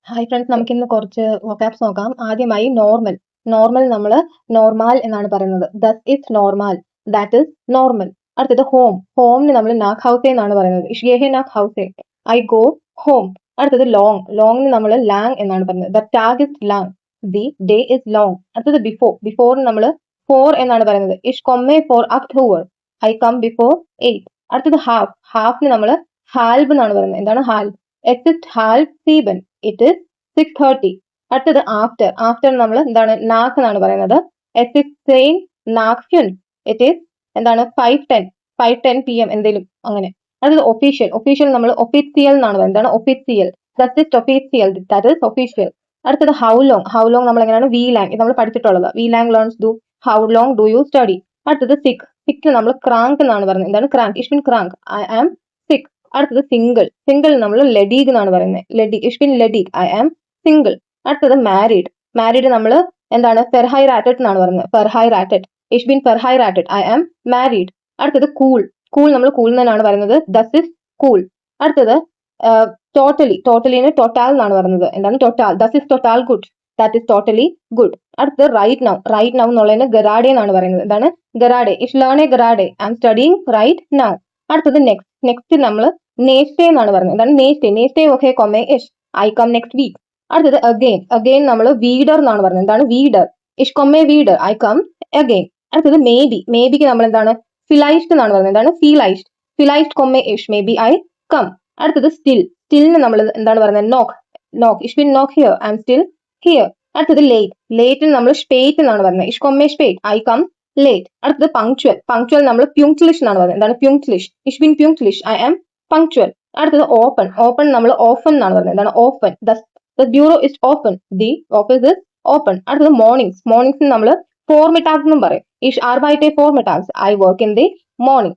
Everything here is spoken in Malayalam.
ഹായ് ഫ്രണ്ട്സ്, നമുക്കിന്ന് കുറച്ച് വൊക്കാബ്സ് നോക്കാം. ആദ്യമായി നോർമൽ. നോർമൽ നമ്മൾ നോർമാൽ എന്നാണ് പറയുന്നത്. ദസ് ഇസ് നോർമാൽ, ദാറ്റ് ഇസ് നോർമൽ. അടുത്തത് ഹോം. ഹോമിന് നമ്മൾ നാക് ഹൗസെ എന്നാണ് പറയുന്നത്. ഇഷ് യേഹെ നാക് ഹൗസെ, ഐ ഗോ ഹോം. അടുത്തത് ലോങ്. ലോങ്ങിന് നമ്മൾ ലാങ് എന്നാണ് പറയുന്നത്. ദ ടാഗ് ഇസ് ലാങ്, ദി ഡേ ഇസ് ലോങ്. അടുത്തത് ബിഫോർ. ബിഫോറിന് നമ്മൾ ഫോർ എന്നാണ് പറയുന്നത്. ഇഷ് കൊമ്മെ ഫോർ ഒക്ടോബർ, ഐ കം ബിഫോർ 8. അടുത്തത് ഹാഫ്. ഹാഫിന് നമ്മൾ ഹാൽബ് എന്നാണ് പറയുന്നത്. എന്താണ് ഹാൽബ്? എറ്റ് ഇസ് ഹാൽബ് 7, ഇറ്റ് ഇസ് 6:30. അടുത്തത് ആഫ്റ്റർ. ആഫ്റ്റർ നമ്മൾ എന്താണ് നാക്ക് എന്നാണ് പറയുന്നത്. എറ്റ് ഇസ് സെയിം നാക്ഫ്യുൻ, ഇറ്റ് ഇസ് എന്താണ് 5:10, 5:10 PM എന്തെങ്കിലും അങ്ങനെ. അടുത്തത് ഒഫീഷ്യൽ. ഒഫീഷ്യൽ നമ്മൾ ഒഫീസിയൽ എന്നാണ് പറയുന്നത്. എന്താണ് ഒഫീസിയൽ? ദാറ്റ് ഇസ് ഒഫീസിയൽ, ദാറ്റ് ഇസ് ഒഫീഷ്യൽ. അടുത്തത് ഹൗ ലോങ്. ഹൗ ലോങ് നമ്മൾ എങ്ങനെയാണ് വി ലാങ്, ഇത് നമ്മൾ പഠിച്ചിട്ടുള്ളത്. വി ലാങ് ലേൺസ് ഡു, how long do you study. അടുത്തത് സിക്ക്. സിക്ക് നമ്മൾ ക്രാങ്ക് എന്നാണ് പറയുന്നത്. എന്താണ് ക്രാങ്ക്? ഇഷ് ബിൻ ക്രാങ്ക്, ഐ ആം സിക്ക്. അടുത്തത് സിംഗിൾ. സിംഗിൾ നമ്മൾ ലഡീഗ് എന്നാണ് പറയുന്നത്. ലഡീഗ്, ഇഷ് ബിൻ ലഡീഗ്, ഐ ആം സിംഗിൾ. അടുത്തത് മാരീഡ്. മാരീഡ് നമ്മൾ എന്താണ് ഫെർഹൈറാറ്റഡ് എന്നാണ് പറയുന്നത്. ഫെർഹൈറാറ്റഡ്, ഇഷ് ബിൻ ഫെർഹൈറാറ്റഡ്, ഐ ആം മാരീഡ്. അടുത്തത് കൂൾ. കൂൾ നമ്മൾ കൂൾ എന്നാണ് പറയുന്നത്. ദസ് ഇസ് കൂൾ. അടുത്തത് ടോട്ടലി. ടോട്ടലിന് ടോട്ടാൽ എന്നാണ് പറയുന്നത്. എന്താണ് ടോട്ടാൽ? ദസ് ഇസ് ടോട്ടാൽ ഗുഡ്, ദാറ്റ് ഇസ് ടോട്ടലി ഗുഡ്. അടുത്തത് റൈറ്റ് നൗ. റൈറ്റ് നൗ എന്നുള്ളതിന് ഗറാഡെ എന്നാണ് പറയുന്നത്. എന്താണ് ഗറാഡെ? ഇഷ് ലേൺ എ ഗറാഡെ, I am studying right now. അടുത്തത് നെക്സ്റ്റ്. നെക്സ്റ്റ് നമ്മൾ നേസ്റ്റേ എന്നാണ് പറയുന്നത്. എന്താണ് നേസ്റ്റേ? നേസ്റ്റേ ഓക്കെ കൊമേ ഇഷ്, ഐ കം നെക്സ്റ്റ് വീക്ക്. അടുത്തത് അഗെയിൻ. അഗെയിൻ നമ്മൾ വീഡർ എന്നാണ് പറയുന്നത്. എന്താണ് വീഡർ? ഇഷ് കൊമേ വീഡർ, ഐ കം അഗെയിൻ. അടുത്തത് മേ ബി. മേ ബിക്ക് നമ്മൾ എന്താണ് ഫിലൈസ്ഡ് എന്നാണ് പറയുന്നത്. എന്താണ് ഫീലൈസ്ഡ്? ഫിലൈസ്ഡ് കൊമേ ഇഷ്, മേ ബി ഐ കം. അടുത്തത് സ്റ്റിൽ. സ്റ്റിലിന് നമ്മൾ എന്താണ് പറയുന്നത്? നോക്ക്. നോക്ക്, ഇഷ് വിൽ നോക്ക് here, I am still here. അടുത്തത് ലേറ്റ്. ലേറ്റിന് നമ്മൾ സ്പേറ്റ് എന്നാണ് പറയുന്നത്. ഇഷ് കൊമേ സ്പേറ്റ്, ഐ കം ലേറ്റ്. അടുത്തത് പങ്ക്ച്വൽ. പങ്ക്ച്വൽ നമ്മൾ പ്യൂങ്ക്ലിഷ് എന്നാണ് പറയുന്നത്. എന്താണ് പ്യൂങ്ക്ലിഷ്? ഇഷ് ബിൻ പ്യൂങ്ക്ലിഷ്, ഐ ആം പങ്ക്ച്വൽ. അടുത്തത് ഓപ്പൺ. ഓപ്പൺ നമ്മൾ ഓഫൻ എന്നാണ് പറയുന്നത്. എന്താണ് open? The bureau is open, the office is open. അടുത്തത് മോർണിംഗ്സ്. മോർണിംഗ്സ് നമ്മൾ ഫോർമിറ്റാഗ്സ് എന്നും പറയും. ഇഷ് ആർബൈറ്റെ ഫോർമിറ്റാഗ്സ്, I work in the morning.